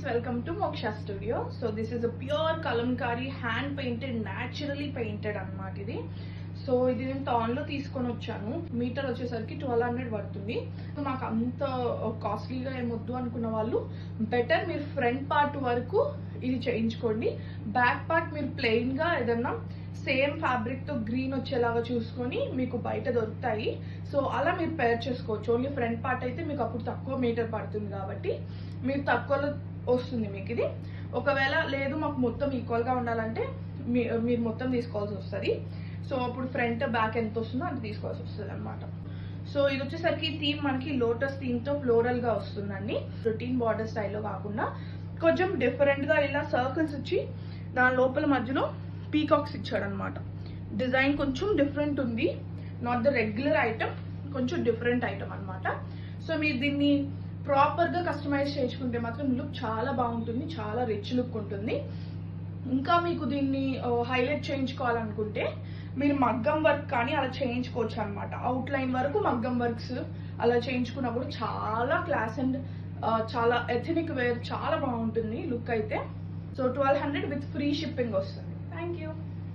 welcome to Moksha Studio. So this is a pure kalamkari hand painted, naturally painted అన్నమాట ఇది. So ఇది నేను టాన్లో తీసుకొని వచ్చాను. మీటర్ వచ్చేసరికి 1200 పడుతుంది. నాకు అంత కాస్ట్లీగా ఏమొద్దు అనుకున్న వాళ్ళు బెటర్ మీరు ఫ్రంట్ పార్ట్ వరకు ఇది చేయించుకోండి. బ్యాక్ పార్ట్ మీరు ప్లెయిన్ గా ఏదన్నా సేమ్ ఫ్యాబ్రిక్ తో గ్రీన్ వచ్చేలాగా చూసుకొని మీకు బయట దొరుకుతాయి. సో అలా మీరు పేర్ చేసుకోవచ్చు. ఓన్లీ ఫ్రంట్ పార్ట్ అయితే మీకు అప్పుడు తక్కువ మీటర్ పడుతుంది కాబట్టి మీరు తక్కువలో వస్తుంది మీకు ఇది. ఒకవేళ లేదు మాకు మొత్తం ఈక్వల్ గా ఉండాలంటే మీరు మొత్తం తీసుకోవాల్సి వస్తుంది. సో అప్పుడు ఫ్రంట్ బ్యాక్ ఎంత వస్తుందో అంత తీసుకోవాల్సి వస్తుంది అనమాట. సో ఇది వచ్చేసరికి థీమ్ మనకి లోటస్ థీమ్ తో ఫ్లోరల్ గా వస్తుందండి. రొటీన్ బార్డర్ స్టైల్లో కాకుండా కొంచెం డిఫరెంట్ గా ఇలా సర్కిల్స్ ఇచ్చి దాని లోపల మధ్యలో పీకాక్స్ ఇచ్చాడు అనమాట. డిజైన్ కొంచెం డిఫరెంట్ ఉంది, నాట్ ద రెగ్యులర్ ఐటమ్, కొంచెం డిఫరెంట్ ఐటమ్ అనమాట. సో మీరు దీన్ని ప్రాపర్ గా కస్టమైజ్ చేసుకుంటే మాత్రం లుక్ చాలా బాగుంటుంది, చాలా రిచ్ లుక్ ఉంటుంది. ఇంకా మీకు దీన్ని హైలైట్ చేయించుకోవాలనుకుంటే మీరు మగ్గం వర్క్ కానీ అలా చేయించుకోవచ్చు అనమాట. అవుట్ లైన్ వరకు మగ్గం వర్క్స్ అలా చేయించుకున్నప్పుడు చాలా క్లాస్ అండ్ చాలా ఎథనిక్ వేర్, చాలా బాగుంటుంది లుక్ అయితే. సో 1200 విత్ ఫ్రీ షిప్పింగ్ వస్తుంది.